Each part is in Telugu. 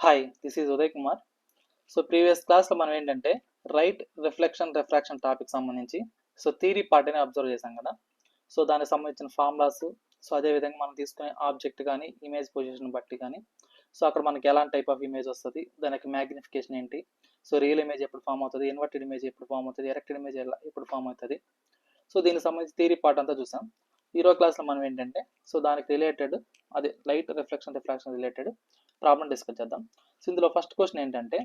Hi, this is Uday Kumar. So previous క్లాస్లో మనం ఏంటంటే రైట్, రిఫ్లెక్షన్, రిఫ్రాక్షన్ టాపిక్ సంబంధించి థియరీ పార్ట్ని అబ్జర్వ్ చేసాం కదా. సో దానికి సంబంధించిన ఫార్ములాస్, అదేవిధంగా మనం తీసుకునే ఆబ్జెక్ట్ కానీ ఇమేజ్ పొజిషన్ బట్టి కానీ అక్కడ మనకి ఎలాంటి టైప్ ఆఫ్ ఇమేజ్ వస్తుంది, దానికి మ్యాగ్నిఫికేషన్ ఏంటి, రియల్ ఇమేజ్ ఎప్పుడు ఫామ్ అవుతుంది, ఇన్వర్టెడ్ ఇమేజ్ ఎప్పుడు ఫామ్ అవుతుంది, ఎరెక్టెడ్ ఇమేజ్ ఎప్పుడు ఫామ్ అవుతుంది. దీనికి సంబంధించి థియరీ పార్ట్ అంతా చూసాం. ఈరోజు క్లాస్లో మనం ఏంటంటే దానికి రిలేటెడ్ అదే light, reflection, refraction related problem discuss చేద్దాం. ఇందులో ఫస్ట్ క్వశ్చన్ ఏంటంటే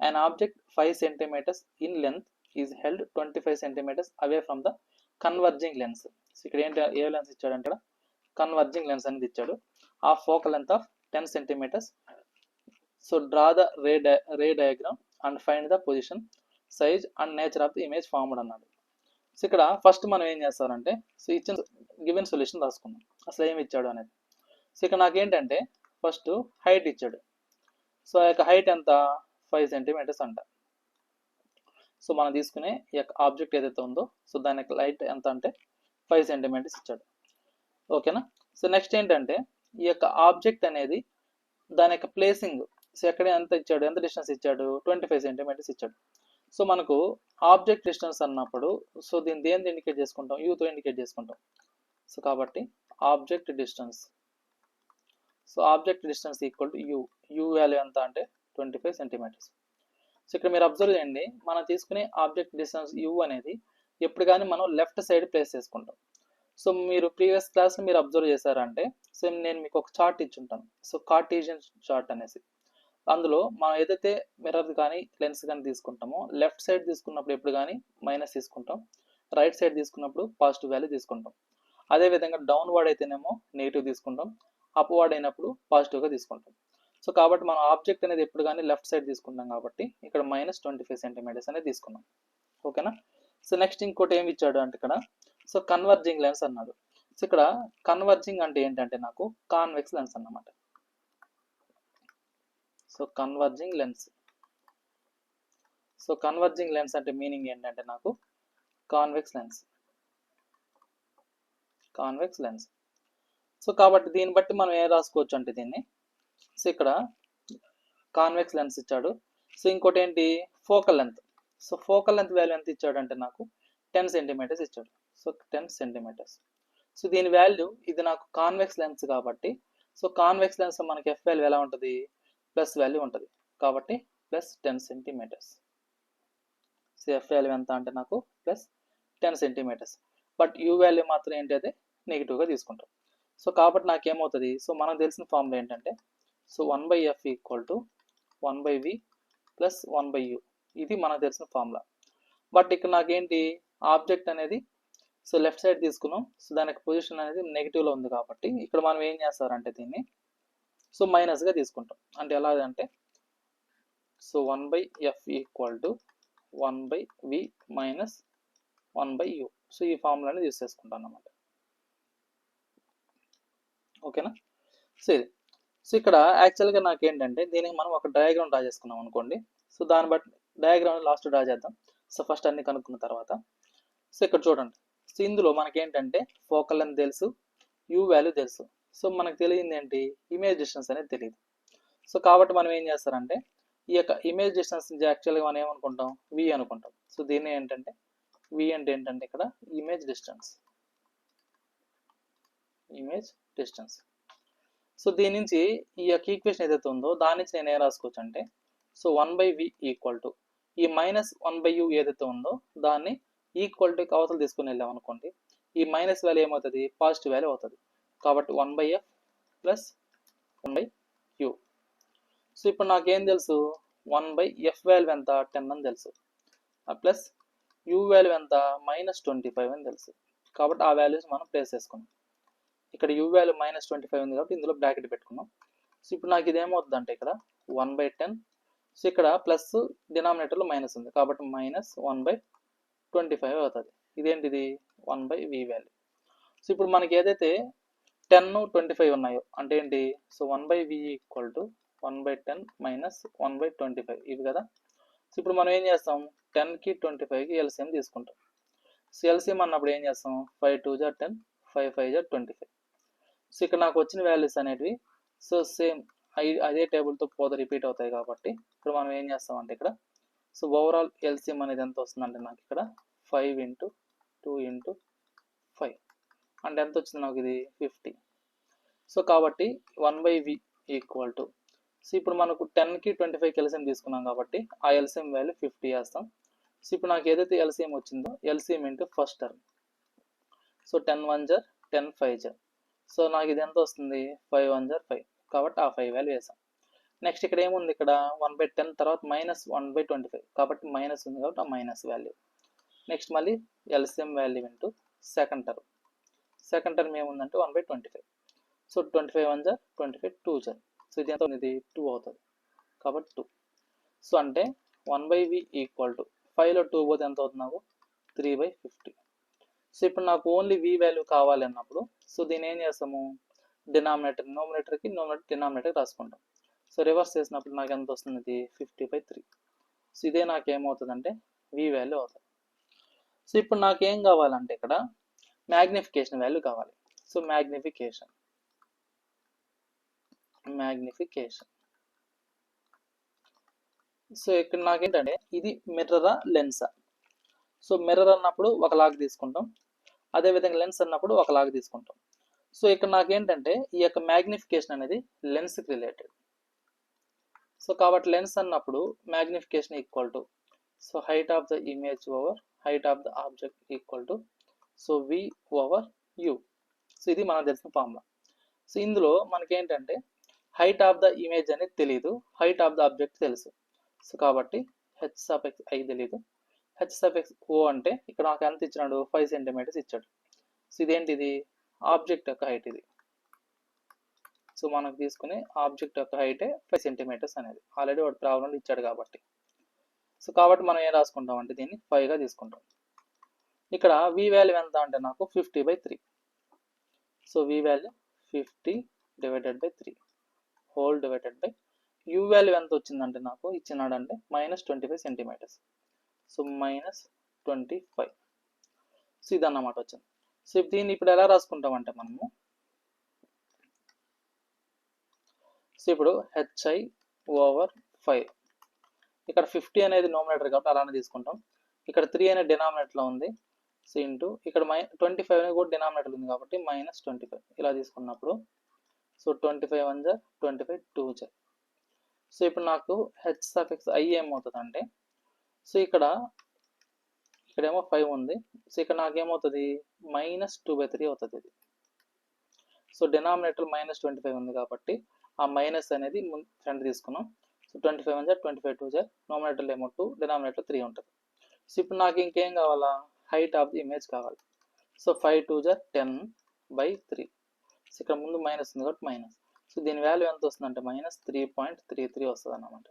an object 5 centimeters in length is held 25 centimeters away from the converging lens. ఇక్కడ ఏంటి, ఏ లెన్స్ ఇచ్చాడంటే కన్వర్జింగ్ లెన్స్ అనేది ఇచ్చాడు. ఆ focal length of 10 centimeters. Draw the ray diagram and find the position, size and nature of the image formed అన్నాడు. ఇక్కడ ఫస్ట్ మనం ఏం చేస్తారంటే ఇచ్చిన గివెన్ సొల్యూషన్ రాసుకున్నాం, అసలు ఏమి ఇచ్చాడు అనేది. ఇక్కడ నాకేంటంటే ఫస్ట్ హైట్ ఇచ్చాడు. ఆ యొక్క హైట్ ఎంత, 5 centimeters అంట. మనం తీసుకునే ఈ యొక్క ఆబ్జెక్ట్ ఏదైతే ఉందో దాని యొక్క హైట్ ఎంత అంటే 5 centimeters ఇచ్చాడు. ఓకేనా. నెక్స్ట్ ఏంటంటే ఈ యొక్క ఆబ్జెక్ట్ అనేది దాని యొక్క ప్లేసింగ్ ఎక్కడ ఎంత ఇచ్చాడు, ఎంత డిస్టెన్స్ ఇచ్చాడు, 25 centimeters ఇచ్చాడు. మనకు ఆబ్జెక్ట్ డిస్టెన్స్ అన్నప్పుడు దీన్ని దేని ఇండికేట్ చేసుకుంటాం, యూతో ఇండికేట్ చేసుకుంటాం. కాబట్టి object distance, object distance equal to you value ఎంత అంటే 25 centimeters. ఇక్కడ మీరు అబ్జర్వ్ చేయండి, మనం తీసుకునే ఆబ్జెక్ట్ డిస్టెన్స్ యూ అనేది ఎప్పుడు కానీ మనం లెఫ్ట్ సైడ్ ప్లేస్ చేసుకుంటాం. మీరు ప్రీవియస్ క్లాస్లో మీరు అబ్జర్వ్ చేశారంటే నేను మీకు ఒక చార్ట్ ఇచ్చుంటాను, కార్టీజియన్ చార్ట్ అనేసి. అందులో మనం ఏదైతే మిర్రర్ కానీ లెన్స్ కానీ తీసుకుంటామో లెఫ్ట్ సైడ్ తీసుకున్నప్పుడు ఎప్పుడు కానీ మైనస్ తీసుకుంటాం, రైట్ సైడ్ తీసుకున్నప్పుడు పాజిటివ్ వాల్యూ తీసుకుంటాం. అదేవిధంగా డౌన్వర్డ్ అయితేనేమో నెగిటివ్ తీసుకుంటాం, అప్వర్డ్ అయినప్పుడు పాజిటివ్గా తీసుకుంటాం. కాబట్టి మనం ఆబ్జెక్ట్ అనేది ఎప్పుడు కానీ లెఫ్ట్ సైడ్ తీసుకుంటాం కాబట్టి ఇక్కడ -25 centimeters అనేది తీసుకున్నాం. ఓకేనా. నెక్స్ట్ ఇంకోటి ఏమి ఇచ్చాడు అంటే ఇక్కడ కన్వర్జింగ్ లెన్స్ అన్నాడు. ఇక్కడ కన్వర్జింగ్ అంటే ఏంటంటే నాకు కాన్వెక్స్ లెన్స్ అన్నమాట. కన్వర్జింగ్ లెన్స్, కన్వర్జింగ్ లెన్స్ అంటే మీనింగ్ ఏంటంటే నాకు కాన్వెక్స్ లెన్స్, కాన్వెక్స్ లెన్స్. కాబట్టి దీన్ని బట్టి మనం ఏం రాసుకోవచ్చు అంటే దీన్ని ఇక్కడ కాన్వెక్స్ లెన్స్ ఇచ్చాడు. ఇంకోటి ఏంటి, focal length. Focal length value ఎంత ఇచ్చాడు అంటే నాకు 10 centimeters ఇచ్చాడు. 10 centimeters. దీని వాల్యూ, ఇది నాకు కాన్వెక్స్ లెన్స్ కాబట్టి కాన్వెక్స్ లెన్స్ మనకి ఎఫ్ వాల్యూ ఎలా ఉంటుంది, ప్లస్ వాల్యూ ఉంటుంది కాబట్టి +10 centimeters. ఎఫ్ వాల్యూ ఎంత అంటే నాకు +10 centimeters. బట్ యూ వాల్యూ మాత్రం ఏంటి, అదే నెగిటివ్గా తీసుకుంటాం. కాబట్టి నాకేమవుతుంది, మనకు తెలిసిన ఫార్ములా ఏంటంటే 1/f = 1/v + 1/u. ఇది మనకు తెలిసిన ఫార్ములా. బట్ ఇక్కడ నాకేంటి, ఆబ్జెక్ట్ అనేది లెఫ్ట్ సైడ్ తీసుకున్నాం, దానికి పొజిషన్ అనేది నెగిటివ్లో ఉంది కాబట్టి ఇక్కడ మనం ఏం చేస్తారంటే దీన్ని మైనస్గా తీసుకుంటాం. అంటే ఎలా అంటే 1/f = 1/v - 1/u. ఈ ఫార్ములాని యూస్ చేసుకుంటాం అన్నమాట. ఓకేనా. ఇది ఇక్కడ యాక్చువల్గా నాకేంటంటే దీనికి మనం ఒక డయాగ్రామ్ డ్రా చేసుకున్నాం అనుకోండి. దాన్ని బట్టి డయాగ్రామ్ లాస్ట్ డ్రా చేద్దాం. ఫస్ట్ అన్ని కనుక్కున్న తర్వాత ఇక్కడ చూడండి. ఇందులో మనకేంటంటే ఫోకల్ లెంత్ తెలుసు, యూ వాల్యూ తెలుసు. మనకు తెలియంది ఏంటి, ఇమేజ్ డిస్టెన్స్ అనేది తెలియదు. కాబట్టి మనం ఏం చేస్తారంటే ఈ యొక్క ఇమేజ్ డిస్టెన్స్ యాక్చువల్గా మనం ఏమనుకుంటాం, వి అనుకుంటాం. దీన్ని ఏంటంటే వి అంటే ఏంటంటే ఇక్కడ ఇమేజ్ డిస్టెన్స్, ఇమేజ్ డిస్టెన్స్. దీని నుంచి ఈ యొక్క ఈక్వేషన్ ఏదైతే ఉందో దాని నుంచి నేను ఏం రాసుకోవచ్చు అంటే 1/v = ఈ -1/u ఏదైతే ఉందో దాన్ని ఈక్వల్ టు అవతలు తీసుకుని వెళ్ళాం అనుకోండి, ఈ మైనస్ వాల్యూ ఏమవుతుంది, పాజిటివ్ వాల్యూ అవుతుంది. కాబట్టి 1/f + 1/u. ఇప్పుడు నాకేం తెలుసు, 1/f వాల్యూ ఎంత 10 అని తెలుసు, ప్లస్ u వాల్యూ ఎంత -25 అని తెలుసు. కాబట్టి ఆ వాల్యూస్ మనం ప్లేస్ చేసుకున్నాం. ఇక్కడ u వాల్యూ -25 ఉంది కాబట్టి ఇందులో బ్రాకెట్ పెట్టుకున్నాం. ఇప్పుడు నాకు ఇది ఏమవుతుంది అంటే ఇక్కడ 1/10. ఇక్కడ ప్లస్ డినామినేటర్లో మైనస్ ఉంది కాబట్టి -1/25 అవుతుంది. ఇదేంటిది 1/v వాల్యూ. ఇప్పుడు మనకి ఏదైతే 10, 25 ఉన్నాయో అంటే ఏంటి, 1/v = 1/10 - 1/25 ఇవి కదా. ఇప్పుడు మనం ఏం చేస్తాం, 10కి 25కి ఎల్సిఎం తీసుకుంటాం. ఎల్సిఎం అన్నప్పుడు ఏం చేస్తాం, 5 2 10, 5 5 25. ఇక్కడ నాకు వచ్చిన వాల్యూస్ అనేటివి సేమ్ అదే టేబుల్తో పోతే రిపీట్ అవుతాయి కాబట్టి ఇప్పుడు మనం ఏం చేస్తామంటే ఇక్కడ సో ఓవరాల్ ఎల్సిఎం అనేది ఎంత వస్తుందంటే నాకు ఇక్కడ 5 ఇంటూ 2 ఇంటూ 5 అంటే ఎంత వచ్చింది నాకు ఇది 50. సో కాబట్టి 1/v ఈక్వల్ టు సో ఇప్పుడు మనకు 10కి 25కి ఎల్సిఎం తీసుకున్నాం కాబట్టి ఆ ఎల్సిఎం వాల్యూ 50 వేస్తాం. సో ఇప్పుడు నాకు ఏదైతే ఎల్సిఎం వచ్చిందో LCM into first term. So 10 1 జర్ 10 5 జర్. సో నాకు ఇది ఎంత వస్తుంది 5 1 జర్ 5 కాబట్టి ఆ 5 వాల్యూ వేసాం. నెక్స్ట్ ఇక్కడ ఏముంది ఇక్కడ 1/10 తర్వాత మైనస్ 1/25 కాబట్టి మైనస్ ఉంది కాబట్టి ఆ మైనస్ వాల్యూ. నెక్స్ట్ మళ్ళీ LCM value into second term. Second term ఏముందంటే 1/25. సో 25 1 జర్ 25 2 జర్. సో ఇది ఎంత ఉంది 2 అవుతుంది కాబట్టి 2. సో అంటే 1/v ఈక్వల్ టు 5లో 2 పోతే ఎంత అవుతుంది నాకు 3/50. సో ఇప్పుడు నాకు ఓన్లీ v వాల్యూ కావాలి అన్నప్పుడు సో దీన్ని ఏం చేస్తాము డినామినేటర్ నోమినేటర్కి డినామినేటర్ రాసుకుంటాం. సో రివర్స్ చేసినప్పుడు నాకు ఎంత వస్తుంది 50/3. సో ఇదే నాకు ఏమవుతుందంటే v వాల్యూ అవుతుంది. సో ఇప్పుడు నాకేం కావాలంటే ఇక్కడ మ్యాగ్నిఫికేషన్ వాల్యూ కావాలి. సో మ్యాగ్నిఫికేషన్ సో ఇక్కడ నాకేంటంటే ఇది మిర్రరా లెన్సా. సో మిర్రర్ అన్నప్పుడు ఒకలాగా తీసుకుంటాం, అదేవిధంగా లెన్స్ అన్నప్పుడు ఒకలాగా తీసుకుంటాం. సో ఇక్కడ నాకేంటంటే ఈ యొక్క మ్యాగ్నిఫికేషన్ అనేది లెన్స్కి రిలేటెడ్. సో కాబట్టి లెన్స్ అన్నప్పుడు magnification equal to so height of the image over height of the object equal to so v over u. So ఇది మనకు తెలిసిన ఫార్ములా. సో ఇందులో మనకేంటంటే హైట్ ఆఫ్ ద ఇమేజ్ అనేది తెలియదు, హైట్ ఆఫ్ ద ఆబ్జెక్ట్ తెలుసు. సో కాబట్టి h(x) i తెలియదు, h(x) o అంటే ఇక్కడ నాకు ఎంత ఇచ్చినాడు 5 సెంటీమీటర్స్ ఇచ్చాడు. సో ఇదేంటిది ఆబ్జెక్ట్ యొక్క హైట్ ఇది. సో మనకు తీసుకునే ఆబ్జెక్ట్ యొక్క హైటే 5 సెంటీమీటర్స్ అనేది ఆల్రెడీ వాడు ప్రాబ్లంలో ఇచ్చాడు కాబట్టి. సో కాబట్టి మనం ఏం రాసుకుంటాం అంటే దీన్ని 5గా తీసుకుంటాం. ఇక్కడ v వాల్యూ ఎంత అంటే నాకు 50/3. So v value 50/3 whole divided by u value ఎంత వచ్చిందంటే నాకు ఇచ్చినాడంటే -25 సెంటీమీటర్స్. సో -25. సో ఇదన్నమాట వచ్చింది. సో దీన్ని ఇప్పుడు ఎలా రాసుకుంటామంటే మనము సో ఇప్పుడు hi/5 ఇక్కడ 50 అనేది నోమినేటర్ కాబట్టి అలానే తీసుకుంటాం. ఇక్కడ 3 అనేది డినామినేటర్లో ఉంది. సో ఇంటూ ఇక్కడ 25 అనేది కూడా డినామినేటర్ ఉంది కాబట్టి -25 ఇలా తీసుకున్నప్పుడు సో 25 1 జర్ 25 2 జర్. సో ఇప్పుడు నాకు h(i) ఏమవుతుంది అంటే సో ఇక్కడేమో 5 ఉంది. సో ఇక్కడ నాకేమవుతుంది -2/3 అవుతుంది ఇది. సో డినామినేటర్ -25 ఉంది కాబట్టి ఆ మైనస్ అనేది ఫ్రంట్ తీసుకున్నాం. సో 25 1 జర్ 25 2 జర్. నోమినేటర్లో ఏమో 2, డినామినేటర్ 3 ఉంటుంది. సో ఇప్పుడు నాకు ఇంకేం కావాలా హైట్ ఆఫ్ ది ఇమేజ్ కావాలి. సో 5 2 జర్ 10/3. సో ఇక్కడ ముందు మైనస్ ఉంది కాబట్టి మైనస్. సో దీని వాల్యూ ఎంత వస్తుందంటే -3.33 వస్తుంది అన్నమాట.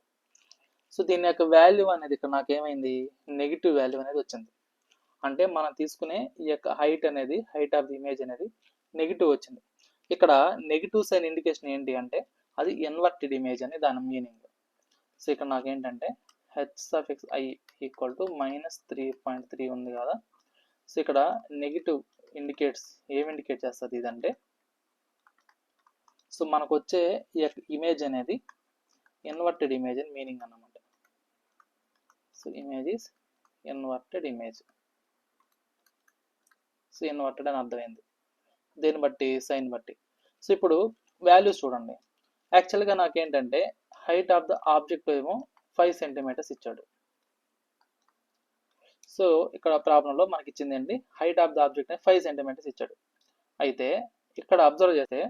సో దీని యొక్క వాల్యూ అనేది ఇక్కడ నాకు ఏమైంది నెగిటివ్ వాల్యూ అనేది వచ్చింది. అంటే మనం తీసుకునే ఈ యొక్క హైట్ ఆఫ్ ది ఇమేజ్ అనేది నెగిటివ్ వచ్చింది. ఇక్కడ నెగిటివ్ సైన్ ఇండికేషన్ ఏంటి అంటే అది ఇన్వర్టెడ్ ఇమేజ్ అని దాని మీనింగ్. సో ఇక్కడ నాకేంటంటే h(i) ఈక్వల్ టు -3.3 ఉంది కదా. సో ఇక్కడ నెగిటివ్ ఇండికేట్స్ ఏమి ఇండికేట్ చేస్తుంది ఇదంటే సో మనకు వచ్చే ఈ యొక్క ఇమేజ్ అనేది ఇన్వర్టెడ్ ఇమేజ్ అని మీనింగ్ అన్నమాట. So image is inverted image. So inverted అని అర్థమైంది దేన్ని బట్టి సైన్ బట్టి. సో ఇప్పుడు వాల్యూస్ చూడండి. యాక్చువల్గా నాకేంటంటే హైట్ ఆఫ్ ద ఆబ్జెక్ట్ ఏమో 5 సెంటీమీటర్స్ ఇచ్చాడు. సో ఇక్కడ ప్రాబ్లంలో మనకి ఇచ్చింది ఏంటి height of the object 5 centimetres ఇచ్చాడు. అయితే ఇక్కడ అబ్జర్వ్ చేస్తే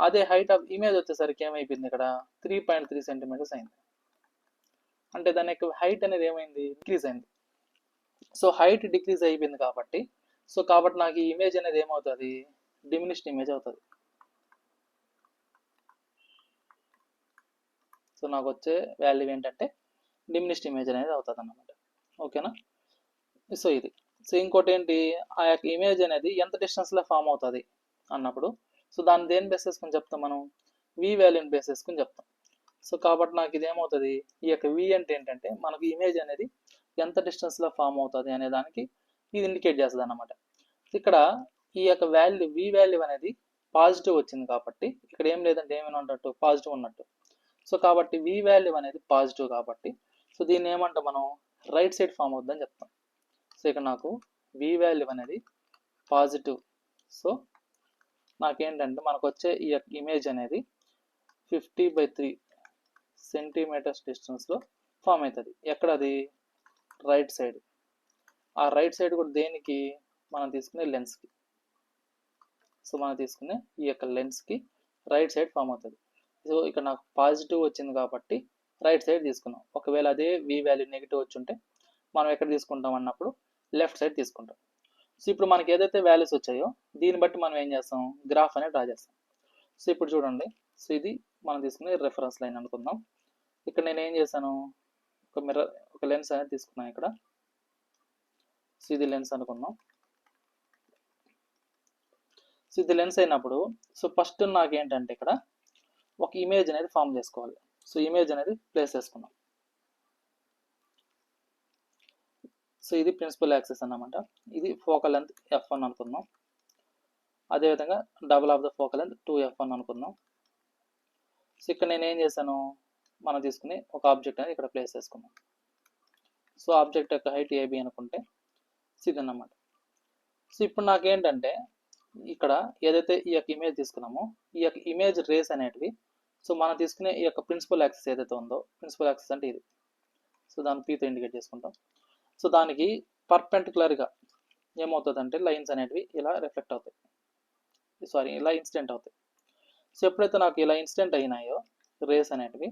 అదే హైట్ ఆఫ్ ఇమేజ్ వచ్చేసరికి ఏమైపోయింది ఇక్కడ 3.3 సెంటీమీటర్స్ అయింది. అంటే దాని యొక్క హైట్ అనేది ఏమైంది డిక్రీజ్ అయింది. సో హైట్ డిక్రీజ్ అయిపోయింది కాబట్టి నాకు ఈ ఇమేజ్ అనేది ఏమవుతుంది డిమినిష్డ్ ఇమేజ్ అవుతుంది. సో నాకు వచ్చే వాల్యూ ఏంటంటే డిమినిష్డ్ ఇమేజ్ అనేది అవుతుంది అన్నమాట. ఓకేనా. సో ఇది. సో ఇంకోటి ఏంటి ఆ యొక్క ఇమేజ్ అనేది ఎంత డిస్టెన్స్లో ఫామ్ అవుతుంది అన్నప్పుడు సో దాన్ని దేని బేస్ చేసుకుని చెప్తాం మనం వి వాల్యూని బేస్ చేసుకుని చెప్తాం. సో కాబట్టి నాకు ఇది ఏమవుతుంది ఈ యొక్క వి అంటే ఏంటంటే మనకు ఇమేజ్ అనేది ఎంత డిస్టెన్స్లో ఫామ్ అవుతుంది అనే దానికి ఇది ఇండికేట్ చేస్తుంది అన్నమాట. ఇక్కడ ఈ యొక్క వాల్యూ వి వాల్యూ అనేది పాజిటివ్ వచ్చింది కాబట్టి ఇక్కడ ఏం లేదంటే ఏమైనా ఉన్నట్టు పాజిటివ్ ఉన్నట్టు. సో కాబట్టి వి వాల్యూ అనేది పాజిటివ్ కాబట్టి సో దీన్ని ఏమంటాం మనం రైట్ సైడ్ ఫామ్ అవుతుందని చెప్తాం. సో ఇక్కడ నాకు వి వాల్యూ అనేది పాజిటివ్. సో నాకేంటంటే మనకు వచ్చే ఈ ఇమేజ్ అనేది 50/3 సెంటీమీటర్స్ డిస్టెన్స్లో ఫామ్ అవుతుంది. ఎక్కడ అది రైట్ సైడ్. ఆ రైట్ సైడ్ కూడా దేనికి మనం తీసుకునే లెన్స్కి. సో మనం తీసుకునే ఈ యొక్క లెన్స్కి రైట్ సైడ్ ఫామ్ అవుతుంది. సో ఇక్కడ నాకు పాజిటివ్ వచ్చింది కాబట్టి రైట్ సైడ్ తీసుకున్నాం. ఒకవేళ అదే వి వాల్యూ నెగిటివ్ వచ్చి ఉంటే మనం ఎక్కడ తీసుకుంటాం అన్నప్పుడు లెఫ్ట్ సైడ్ తీసుకుంటాం. సో ఇప్పుడు మనకి ఏదైతే వాల్యూస్ వచ్చాయో దీన్ని బట్టి మనం ఏం చేస్తాం గ్రాఫ్ అనేది డ్రా చేస్తాం. సో ఇప్పుడు చూడండి, సో ఇది మనం తీసుకునే రెఫరెన్స్ లైన్ అనుకుందాం. ఇక్కడ నేను ఏం చేశాను ఒక లెన్స్ అనేది తీసుకున్నాను ఇక్కడ. సో ఇది లెన్స్ అనుకుందాం. సో ఇది లెన్స్ అయినప్పుడు సో ఫస్ట్ నాకు ఏంటంటే ఇక్కడ ఒక ఇమేజ్ అనేది ఫామ్ చేసుకోవాలి. సో ఇమేజ్ అనేది ప్లేస్ చేసుకున్నాం. సో ఇది ప్రిన్సిపల్ యాక్సిస్ అన్నమాట. ఇది ఫోకల్ లెంత్ f1 అనుకుందాం. అదేవిధంగా double of the focal length 2f1 అనుకుందాం. సో ఇక్కడ నేను ఏం చేశాను మనం తీసుకుని ఒక ఆబ్జెక్ట్ అనేది ఇక్కడ ప్లేస్ చేసుకున్నాం. సో ఆబ్జెక్ట్ యొక్క హైట్ AB అనుకుంటే ఇది అన్నమాట. సో ఇప్పుడు నాకేంటంటే ఇక్కడ ఏదైతే ఈ యొక్క ఇమేజ్ తీసుకున్నామో ఈ యొక్క ఇమేజ్ రేస్ అనేటివి సో మనం తీసుకునే ఈ యొక్క ప్రిన్సిపల్ యాక్సిస్ ఏదైతే ఉందో ప్రిన్సిపల్ యాక్సిస్ అంటే ఇది. సో దాన్ని Pతో ఇండికేట్ చేసుకుంటాం. సో దానికి పర్పెండిక్యులర్గా ఏమవుతుందంటే లైన్స్ అనేటివి ఇలా రిఫ్లెక్ట్ అవుతాయి, ఇలా ఇన్సిడెంట్ అవుతాయి. సో ఎప్పుడైతే నాకు ఇలా ఇన్సిడెంట్ అయినాయో రేస్ అనేటివి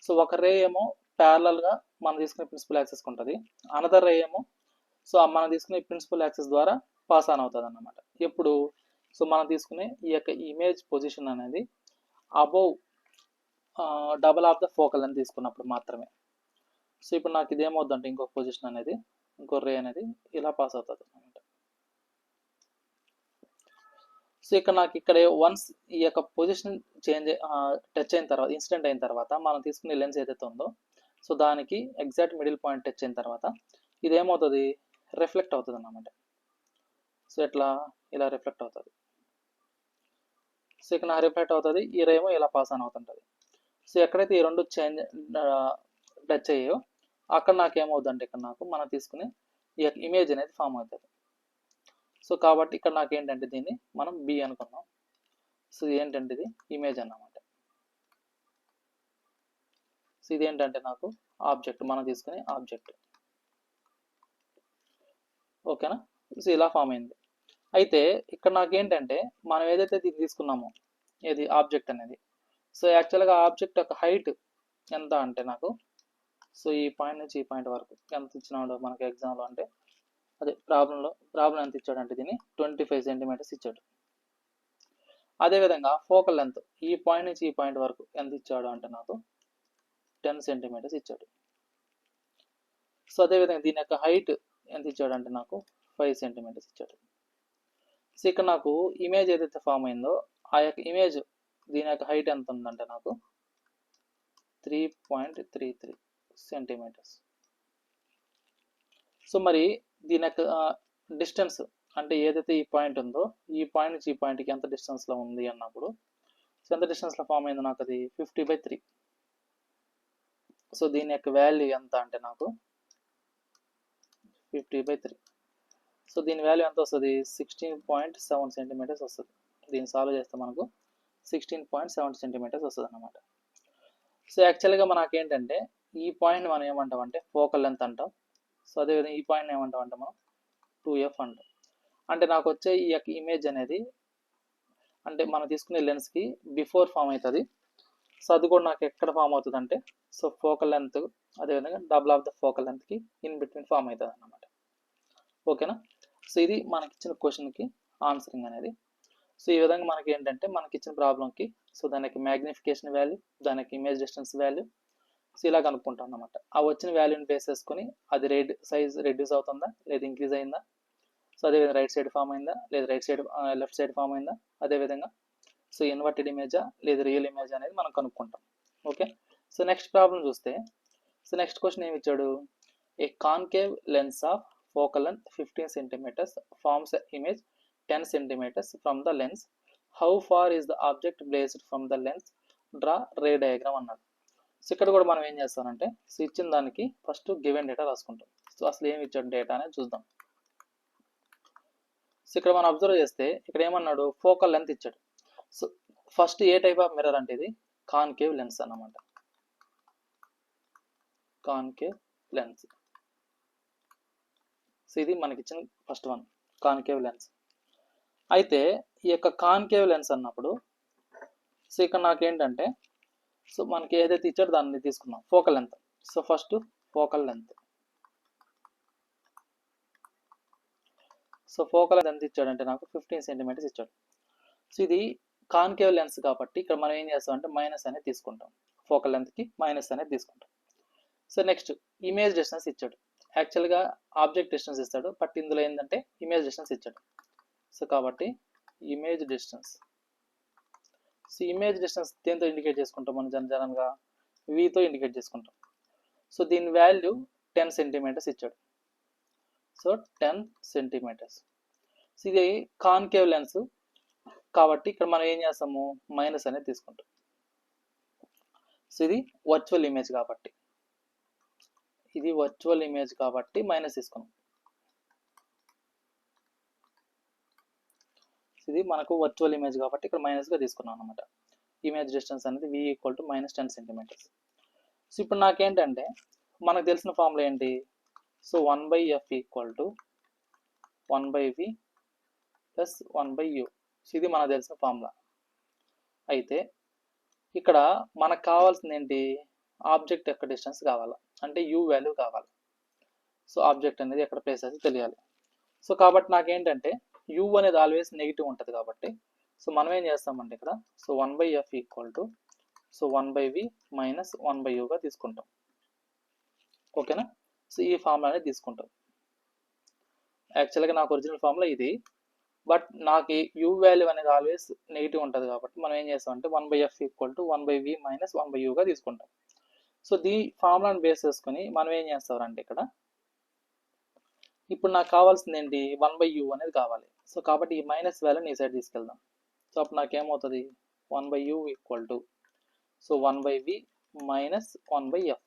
సో ఒక రే ఏమో ప్యారలల్గా మనం తీసుకునే ప్రిన్సిపల్ యాక్సిస్ ఉంటుంది, అనదర్ రే ఏమో సో మనం తీసుకునే ప్రిన్సిపల్ యాక్సిస్ ద్వారా పాస్ ఆన్ అవుతుంది అన్నమాట. ఎప్పుడు సో మనం తీసుకునే ఈ యొక్క ఇమేజ్ పొజిషన్ అనేది above double of the focal అని తీసుకున్నప్పుడు మాత్రమే. సో ఇప్పుడు నాకు ఇదేమవుతుందంటే ఇంకొక పొజిషన్ అనేది ఇంకో రే అనేది ఇలా పాస్ అవుతుంది అనమాట. సో ఇక్కడ నాకు ఇక్కడ వన్స్ ఈ యొక్క పొజిషన్ చేంజ్ టచ్ అయిన తర్వాత ఇన్సిడెంట్ అయిన తర్వాత మనం తీసుకునే లెన్స్ ఏదైతే ఉందో సో దానికి ఎగ్జాక్ట్ మిడిల్ పాయింట్ టచ్ అయిన తర్వాత ఇదేమవుతుంది రిఫ్లెక్ట్ అవుతుంది అన్నమాట. సో ఇట్లా ఇలా రిఫ్లెక్ట్ అవుతుంది. సో ఇక్కడ నాకు రిఫ్లెక్ట్ అవుతుంది, ఈ రే ఏమో ఇలా పాస్ ఆన్ అవుతుంటుంది. సో ఎక్కడైతే ఈ రెండు చేంజ్ టచ్ అయ్యాయో అక్కడ నాకు ఏమవుతుందంటే ఇక్కడ నాకు మనం తీసుకునే ఈ యొక్క ఇమేజ్ అనేది ఫామ్ అవుతుంది. సో కాబట్టి ఇక్కడ నాకు ఏంటంటే దీన్ని మనం బి అనుకున్నాం. సో ఏంటంటే ఇది ఇమేజ్ అన్నమాట. సో ఇది ఏంటంటే నాకు ఆబ్జెక్ట్, మనం తీసుకునే ఆబ్జెక్ట్. ఓకేనా. సో ఇలా ఫామ్ అయింది. అయితే ఇక్కడ నాకు ఏంటంటే మనం ఏదైతే దీన్ని తీసుకున్నామో ఏది ఆబ్జెక్ట్ అనేది సో యాక్చువల్గా ఆబ్జెక్ట్ యొక్క హైట్ ఎంత అంటే నాకు సో ఈ పాయింట్ నుంచి ఈ పాయింట్ వరకు ఎంత ఇచ్చినాడు మనకి ఎగ్జామ్లో అంటే అదే ప్రాబ్లం ఎంత ఇచ్చాడు అంటే దీన్ని 25 సెంటీమీటర్స్ ఇచ్చాడు. అదేవిధంగా ఫోకల్ లెంత్ ఈ పాయింట్ నుంచి ఈ పాయింట్ వరకు ఎంత ఇచ్చాడు అంటే నాకు 10 సెంటీమీటర్స్ ఇచ్చాడు. సో అదేవిధంగా దీని యొక్క హైట్ ఎంత ఇచ్చాడు అంటే నాకు 5 సెంటీమీటర్స్ ఇచ్చాడు. సో ఇక్కడ నాకు ఇమేజ్ ఏదైతే ఫామ్ అయిందో ఆ యొక్క ఇమేజ్ దీని యొక్క హైట్ ఎంత ఉందంటే నాకు 3.33 సెంటీమీటర్స్. సో మరి దీని యొక్క డిస్టెన్స్ అంటే ఏదైతే ఈ పాయింట్ ఉందో ఈ పాయింట్ నుంచి ఈ పాయింట్కి ఎంత డిస్టెన్స్లో ఉంది అన్నప్పుడు సో ఎంత డిస్టెన్స్లో ఫామ్ అయిందో నాకు అది 50/3. సో దీని యొక్క వాల్యూ ఎంత అంటే నాకు 50/3. సో దీని వాల్యూ ఎంత వస్తుంది 16.7 సెంటీమీటర్స్ వస్తుంది. దీన్ని సాల్వ్ చేస్తే మనకు 16.7 సెంటీమీటర్స్ వస్తుంది అన్నమాట. సో యాక్చువల్గా మనకి ఏంటంటే ఈ పాయింట్ మనం ఏమంటాం అంటే ఫోకల్ లెంత్ అంటాం. సో అదేవిధంగా ఈ పాయింట్ ఏమంటాం అంటే మనం 2f అంటాం. అంటే నాకు వచ్చే ఈ యొక్క ఇమేజ్ అనేది అంటే మనం తీసుకునే లెన్స్కి బిఫోర్ ఫామ్ అవుతుంది. సో అది కూడా నాకు ఎక్కడ ఫామ్ అవుతుంది అంటే సో ఫోకల్ లెంత్ అదేవిధంగా డబుల్ ఆఫ్ ద ఫోకల్ లెంత్కి ఇన్ బిట్వీన్ ఫామ్ అవుతుంది అన్నమాట. ఓకేనా. సో ఇది మనకి ఇచ్చిన క్వశ్చన్కి ఆన్సరింగ్ అనేది. సో ఈ విధంగా మనకి ఏంటంటే మనకి ఇచ్చిన ప్రాబ్లంకి సో దానికి మ్యాగ్నిఫికేషన్ వాల్యూ దానికి ఇమేజ్ డిస్టెన్స్ వాల్యూ సో ఇలా కనుక్కుంటాం అన్నమాట. ఆ వచ్చిన వాల్యూని బేస్ చేసుకుని అది సైజ్ రెడ్యూస్ అవుతుందా లేదా ఇంక్రీజ్ అయిందా, సో అదేవిధంగా రైట్ సైడ్ ఫామ్ అయిందా లేదా లెఫ్ట్ సైడ్ ఫామ్ అయిందా, అదేవిధంగా సో ఇన్వర్టెడ్ ఇమేజా లేదా రియల్ ఇమేజ్ అనేది మనం కనుక్కుంటాం. ఓకే. సో నెక్స్ట్ ప్రాబ్లం చూస్తే సో నెక్స్ట్ క్వశ్చన్ ఏమి ఇచ్చాడు, a concave lens of focal length 15 centimetres forms image 10 centimetres from the lens, how far is the object placed from the lens, draw ray diagram అన్నాడు. సో ఇక్కడ కూడా మనం ఏం చేస్తామంటే సో ఇచ్చిన దానికి ఫస్ట్ గివెన్ డేటా రాసుకుంటాం. సో అసలు ఏమి ఇచ్చాడు డేటా అనేది చూద్దాం. సో ఇక్కడ మనం అబ్జర్వ్ చేస్తే ఇక్కడ ఏమన్నాడు, ఫోకల్ లెంత్ ఇచ్చాడు. So first a type of mirror అంటే ఇది కాన్కేవ్ లెన్స్ అన్నమాట. Concave lens. సో ఇది మనకి ఇచ్చిన ఫస్ట్ వన్ కాన్కేవ్ లెన్స్. అయితే ఈ యొక్క కాన్కేవ్ లెన్స్ అన్నప్పుడు సో ఇక్కడ నాకేంటంటే సో మనకి ఏదైతే ఇచ్చాడో దాన్ని తీసుకున్నాం focal length. So first focal length. So focal length ఎంత ఇచ్చాడంటే నాకు 15 సెంటీమీటర్స్ ఇచ్చాడు. సో ఇది కాన్కేవ్ లెన్స్ కాబట్టి ఇక్కడ మనం ఏం చేస్తామంటే మైనస్ అనేది తీసుకుంటాం. ఫోకల్ లెంత్కి మైనస్ అనేది తీసుకుంటాం. సో నెక్స్ట్ ఇమేజ్ డిస్టెన్స్ ఇచ్చాడు. యాక్చువల్గా ఆబ్జెక్ట్ డిస్టెన్స్ ఇస్తాడు, బట్ ఇందులో ఏంటంటే ఇమేజ్ డిస్టెన్స్ ఇచ్చాడు. సో కాబట్టి image distance. So image distance దేంతో ఇండికేట్ చేసుకుంటాం మనం జనరల్గా వీతో ఇండికేట్ చేసుకుంటాం. సో దీని వాల్యూ 10 సెంటీమీటర్స్ ఇచ్చాడు. So 10 centimetres. సో ఇది కాన్కేవ్ లెన్స్ కాబట్టి ఇక్కడ మనం ఏం చేస్తాము మైనస్ అనేది తీసుకుంటాం. సో ఇది వర్చువల్ ఇమేజ్ కాబట్టి మైనస్ తీసుకున్నాం. ఇది మనకు వర్చువల్ ఇమేజ్ కాబట్టి ఇక్కడ మైనస్గా తీసుకున్నాం అనమాట. ఇమేజ్ డిస్టెన్స్ అనేది v equal to -10 centimetres. So ఇప్పుడు నాకేంటంటే మనకు తెలిసిన ఫార్ములా ఏంటి, so 1/f equal to 1/v plus 1/u. So ఇది మనకు తెలిసిన ఫార్ములా. అయితే ఇక్కడ మనకు కావాల్సింది ఏంటి, ఆబ్జెక్ట్ యొక్క డిస్టెన్స్ కావాలి, అంటే u వాల్యూ కావాలి. సో ఆబ్జెక్ట్ అనేది ఎక్కడ ప్లేస్ అయితే తెలియాలి. సో కాబట్టి నాకేంటంటే u అనేది ఆల్వేస్ నెగిటివ్ ఉంటుంది కాబట్టి సో మనం ఏం చేస్తామంటే ఇక్కడ so 1/f equal to so 1/v minus 1/uగా తీసుకుంటాం. ఓకేనా. సో ఈ ఫార్ములా అనేది తీసుకుంటాం. యాక్చువల్గా నాకు ఒరిజినల్ ఫార్ములా ఇది, బట్ నాకు u వాల్యూ అనేది ఆల్వేస్ నెగిటివ్ ఉంటుంది కాబట్టి మనం ఏం చేస్తామంటే 1/f equal to 1/v minus 1/uగా తీసుకుంటాం. సో దీ ఫార్ములాని బేస్ చేసుకుని మనం ఏం చేస్తామంటే ఇక్కడ ఇప్పుడు నాకు కావాల్సింది ఏంటి 1/u అనేది కావాలి. సో కాబట్టి ఈ మైనస్ వాల్యూని ఈ సైడ్ తీసుకెళ్దాం. సో అప్పుడు నాకేమవుతుంది 1/u equal to so 1/v minus 1/f.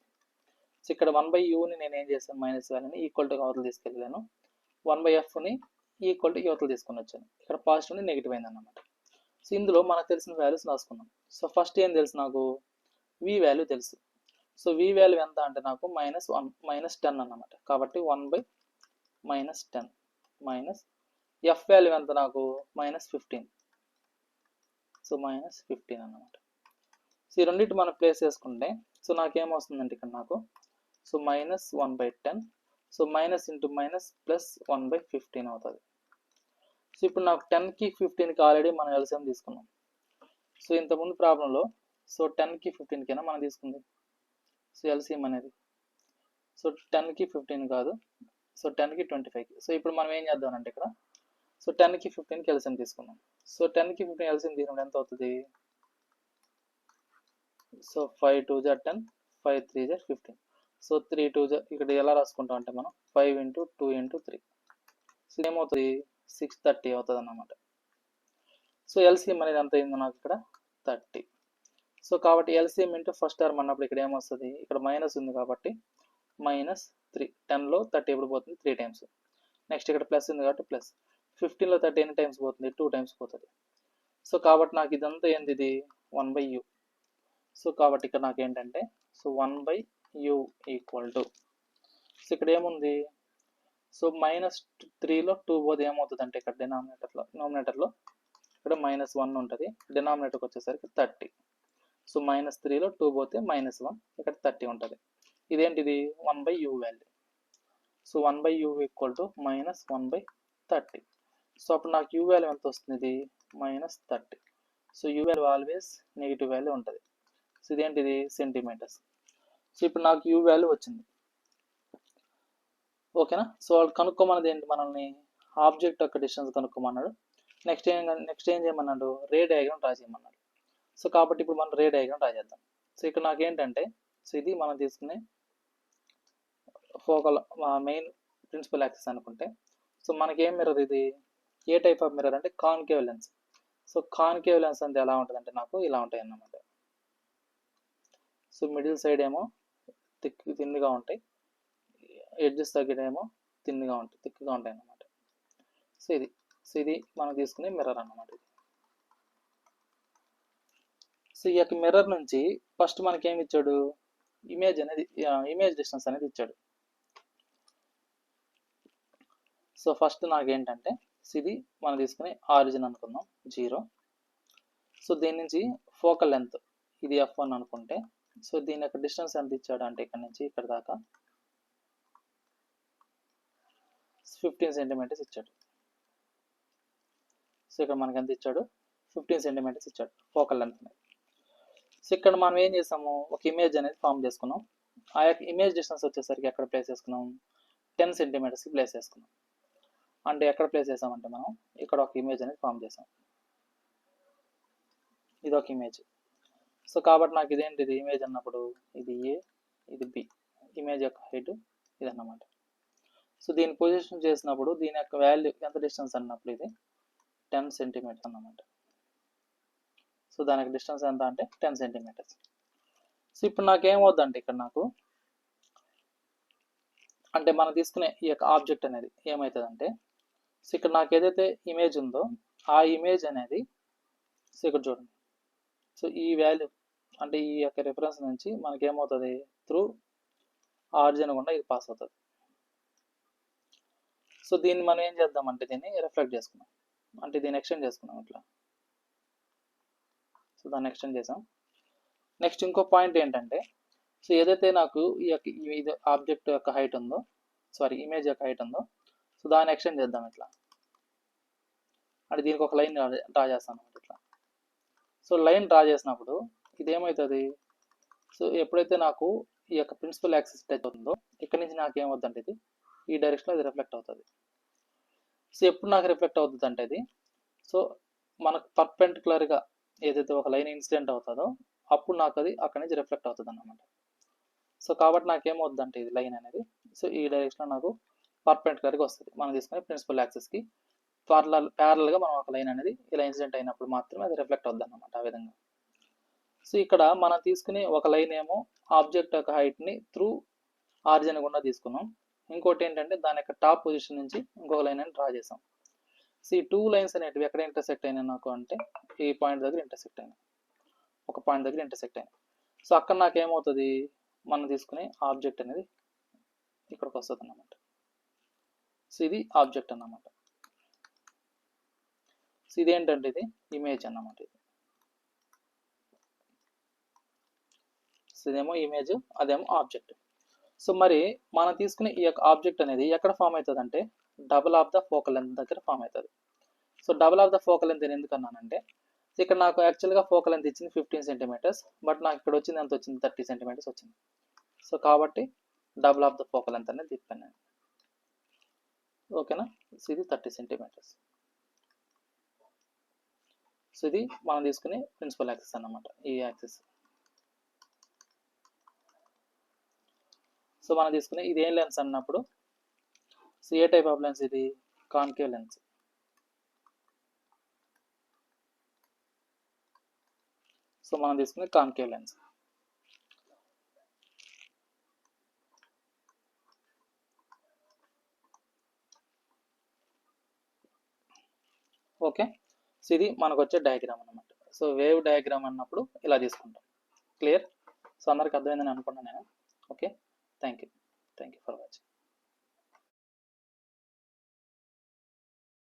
So ఇక్కడ 1/uని నేను ఏం చేశాను మైనస్ వాల్యూని ఈక్వల్ టు అవతలు తీసుకెళ్ళాను, 1/fని ఈక్వల్ టు యువతలు తీసుకొని వచ్చాను. ఇక్కడ పాజిటివ్ని నెగిటివ్ అయింది అన్నమాట. సో ఇందులో మనకు తెలిసిన వాల్యూస్ రాసుకున్నాం. సో ఫస్ట్ ఏం తెలుసు నాకు v వాల్యూ తెలుసు. సో v వాల్యూ ఎంత అంటే నాకు -10 అన్నమాట. కాబట్టి 1/-10 మైనస్ f వాల్యూ ఎంత నాకు -15. సో -15 అన్నమాట. సో ఈ రెండింటి మనం ప్లేస్ చేసుకుంటే సో నాకేమొస్తుందంటే ఇక్కడ నాకు so -1/10 so minus into minus plus 1/15 అవుతుంది. సో ఇప్పుడు నాకు 10కి 15కి ఆల్రెడీ మనం ఎల్సిఎం తీసుకున్నాం. సో ఇంతకుముందు ప్రాబ్లంలో సో 10కి 15కైనా మనం తీసుకుంది సో ఎల్సిఎం అనేది. సో 10కి 15 కాదు, సో 10కి 25కి. సో ఇప్పుడు మనం ఏం చేద్దాం అంటే ఇక్కడ సో 10కి 15కి ఎల్సిఎం తీసుకున్నాం. సో 10కి 15 ఎల్సిఎం తీసుకుంటే ఎంత అవుతుంది, సో 5 2 జా 10, 5 3 జా 15. సో 3 2 జా ఇక్కడ ఎలా రాసుకుంటాం అంటే మనం 5 ఇంటూ 2 ఇంటూ 3. సో ఏమవుతుంది 630 అవుతుంది అన్నమాట. సో ఎల్సిఎం అనేది ఎంత అయింది నాకు ఇక్కడ 30. సో కాబట్టి ఎల్సిఎం ఇంటూ ఫస్ట్ టర్మ్ అన్నప్పుడు ఇక్కడ ఏమొస్తుంది, ఇక్కడ మైనస్ ఉంది కాబట్టి -3. 10లో 30 ఎప్పుడు పోతుంది 3 టైమ్స్. నెక్స్ట్ ఇక్కడ ప్లస్ ఉంది కాబట్టి ప్లస్. 15లో 30 ఎన్ని టైమ్స్ పోతుంది 2 టైమ్స్ పోతుంది. సో కాబట్టి నాకు ఇదంతా ఏంది ఇది 1/u. సో కాబట్టి ఇక్కడ నాకు ఏంటంటే so 1/u equal to so ఇక్కడ ఏముంది సో -3లో 2 పోతే ఏమవుతుంది అంటే ఇక్కడ డినామినేటర్లో ఇక్కడ -1 ఉంటుంది, డినామినేటర్కి వచ్చేసరికి 30. సో -3లో 2 పోతే -1 ఇక్కడ 30 ఉంటుంది. ఇదేంటిది 1/u value. So 1/u equal to -1/30. So అప్పుడు నాకు u వాల్యూ ఎంత వస్తుంది, ఇది -30. So u value always negative value ఉంటుంది. సో ఇదేంటిది సెంటీమీటర్స్. సో ఇప్పుడు నాకు u వాల్యూ వచ్చింది. ఓకేనా. సో వాళ్ళు కనుక్కోమన్నది ఏంటి, మనల్ని ఆబ్జెక్ట్ యొక్క డిస్టెన్స్ కనుక్కోమన్నాడు. నెక్స్ట్ ఏం చేయమన్నాడు, రే డయాగ్రామ్ డ్రా చేయమన్నాడు. సో కాబట్టి ఇప్పుడు మనం రే డయాగ్రామ్ డ్రా చేద్దాం. సో ఇక్కడ నాకు ఏంటంటే సో ఇది మనం తీసుకునే ఫోకల్ మెయిన్ ప్రిన్సిపల్ యాక్సిస్ అనుకుంటే సో మనకి ఏం మిర్రర్ ఇది, ఏ టైప్ ఆఫ్ మిర్రర్ అంటే concave lens. So concave lens అంటే ఎలా ఉంటుంది అంటే నాకు ఇలా ఉంటాయి అన్నమాట. సో సో మిడిల్ సైడ్ ఏమో థిన్గా ఉంటాయి, ఎడ్జెస్ తగ్గడేమో థిన్గా ఉంటాయి, థిక్గా ఉంటాయి అన్నమాట. సో ఇది మనం తీసుకునే మిర్రర్ అన్నమాట. సో ఈ యొక్క మిర్రర్ నుంచి ఫస్ట్ మనకి ఏమి ఇచ్చాడు, ఇమేజ్ డిస్టెన్స్ అనేది ఇచ్చాడు. సో ఫస్ట్ నాకేంటంటే ఇది మనం తీసుకుని ఆరిజిన్ అనుకుందాం 0. సో దీని నుంచి ఫోకల్ లెంత్ ఇది f1 అనుకుంటే, సో దీని యొక్క డిస్టెన్స్ ఎంత ఇచ్చాడు అంటే ఇక్కడ నుంచి ఇక్కడ దాకా 15 సెంటీమీటర్స్ ఇచ్చాడు. సో ఇక్కడ మనకి ఎంత ఇచ్చాడు, 15 సెంటీమీటర్స్ ఇచ్చాడు ఫోకల్ లెంత్ అనేది. సో ఇక్కడ మనం ఏం చేసాము, ఒక ఇమేజ్ అనేది ఫామ్ చేసుకున్నాం. ఆ యొక్క ఇమేజ్ డిస్టెన్స్ వచ్చేసరికి ఎక్కడ ప్లేస్ చేసుకున్నాం, 10 సెంటీమీటర్స్కి ప్లేస్ చేసుకున్నాం. అంటే ఎక్కడ ప్లేస్ చేసామంటే మనం ఇక్కడ ఒక ఇమేజ్ అనేది ఫామ్ చేసాం, ఇది ఒక ఇమేజ్. సో కాబట్టి నాకు ఇదేంటిది ఇమేజ్ అన్నప్పుడు ఇది ఏ, ఇది బి, ఇమేజ్ యొక్క హైట్ ఇది అన్నమాట. సో దీని పొజిషన్ చేసినప్పుడు దీని యొక్క వాల్యూ ఎంత డిస్టెన్స్ అన్నప్పుడు ఇది 10 సెంటీమీటర్స్ అన్నమాట. సో దానికి డిస్టెన్స్ ఎంత అంటే 10 సెంటీమీటర్స్. సో ఇప్పుడు నాకేమవుద్దంటే ఇక్కడ నాకు అంటే మనం తీసుకునే ఈ యొక్క ఆబ్జెక్ట్ అనేది ఏమవుతుందంటే, సో ఇక్కడ నాకు ఏదైతే ఇమేజ్ ఉందో ఆ ఇమేజ్ అనేది, సో ఇక్కడ చూడండి, సో ఈ వాల్యూ అంటే ఈ యొక్క రిఫరెన్స్ నుంచి మనకి ఏమవుతుంది, త్రూ ఆరిజిన్ గుండా ఇది పాస్ అవుతుంది. సో దీన్ని మనం ఏం చేద్దామంటే దీన్ని రిఫ్లెక్ట్ చేసుకున్నాం, అంటే దీన్ని ఎక్స్టెండ్ చేసుకున్నాం ఇట్లా. సో దాన్ని ఎక్స్టెండ్ చేసాం. నెక్స్ట్ ఇంకో పాయింట్ ఏంటంటే, సో ఏదైతే నాకు ఈ యొక్క ఇది ఆబ్జెక్ట్ యొక్క హైట్ ఉందో, సారీ ఇమేజ్ యొక్క హైట్ ఉందో, సో దాన్ని ఎక్స్టెండ్ చేద్దాం ఇట్లా. అంటే దీనికి ఒక లైన్ డ్రా చేస్తాను ఇట్లా. సో లైన్ డ్రా చేసినప్పుడు ఇది ఏమవుతుంది, సో ఎప్పుడైతే నాకు ఈ యొక్క ప్రిన్సిపల్ యాక్సిస్ టచ్ అవుతుందో ఇక్కడ నుంచి నాకు ఏమవుతుందంటే ఇది ఈ డైరెక్షన్లో ఇది రిఫ్లెక్ట్ అవుతుంది. సో ఎప్పుడు నాకు రిఫ్లెక్ట్ అవుతుంది అంటే ఇది, సో మనకు పర్పెండిక్యులర్గా ఏదైతే ఒక లైన్ ఇన్సిడెంట్ అవుతుందో అప్పుడు నాకు అది అక్కడి నుంచి రిఫ్లెక్ట్ అవుతుంది అన్నమాట. సో కాబట్టి నాకేమవుతుందంటే ఇది లైన్ అనేది, సో ఈ డైరెక్షన్లో నాకు పర్పెండిక్యులర్గా వస్తుంది. మనం తీసుకునే ప్రిన్సిపల్ యాక్సిస్కి ప్యారల్గా మనం ఒక లైన్ అనేది ఇలా ఇన్సిడెంట్ అయినప్పుడు మాత్రమే అది రిఫ్లెక్ట్ అవుతుంది అన్నమాట, ఆ విధంగా. సో ఇక్కడ మనం తీసుకునే ఒక లైన్ ఏమో ఆబ్జెక్ట్ యొక్క హైట్ని త్రూ ఆరిజిన్ గుండా తీసుకున్నాం. ఇంకోటి ఏంటంటే దాని యొక్క టాప్ పొజిషన్ నుంచి ఇంకొక లైన్ అని డ్రా చేసాం. సో ఈ 2 లైన్స్ అనేటివి ఎక్కడ ఇంటర్సెక్ట్ అయినాయి నాకు అంటే ఈ పాయింట్ దగ్గర ఇంటర్సెక్ట్ అయినాయి, ఒక పాయింట్ దగ్గర ఇంటర్సెక్ట్ అయినాయి. సో అక్కడ నాకు ఏమవుతుంది, మనం తీసుకునే ఆబ్జెక్ట్ అనేది ఇక్కడికి వస్తుంది అన్నమాట. సో ఇది ఆబ్జెక్ట్ అన్నమాట. సో ఇదేంటంటే ఇది ఇమేజ్ అన్నమాట. ఇది సో ఇదేమో ఇమేజ్, అదేమో ఆబ్జెక్ట్. సో మరి మనం తీసుకునే ఈ యొక్క ఆబ్జెక్ట్ అనేది ఎక్కడ ఫామ్ అవుతుంది అంటే double of the focal length దగ్గర ఫామ్ అవుతుంది. So double of the focal length నేను ఎందుకు అన్నానంటే, ఇక్కడ నాకు యాక్చువల్గా ఫోకల్ లెంత్ ఇచ్చింది 15 సెంటీమీటర్స్, బట్ నాకు ఇక్కడ వచ్చింది ఎంత వచ్చింది, 30 సెంటీమీటర్స్ వచ్చింది. సో కాబట్టి double of the focal length అనేది తిప్పాను నేను. ఓకేనా. సో ఇది 30 సెంటీమీటర్స్. సో ఇది మనం తీసుకునే ప్రిన్సిపల్ యాక్సిస్ అన్నమాట, ఈ యాక్సిస్. సో మనం తీసుకునే ఇది ఏం లెన్స్ అన్నప్పుడు, so A type of lens ఇది, కాన్కేవ్ లెన్స్. సో మనం తీసుకునే కాన్కేవ్ లెన్స్. ఓకే. సో ఇది మనకు వచ్చే డయాగ్రామ్ అన్నమాట. సో వేవ్ డయాగ్రామ్ అన్నప్పుడు ఇలా తీసుకుంటాం. క్లియర్. సో అందరికి అర్థమైందని అనుకున్నాను నేను. Okay, thank you for watching.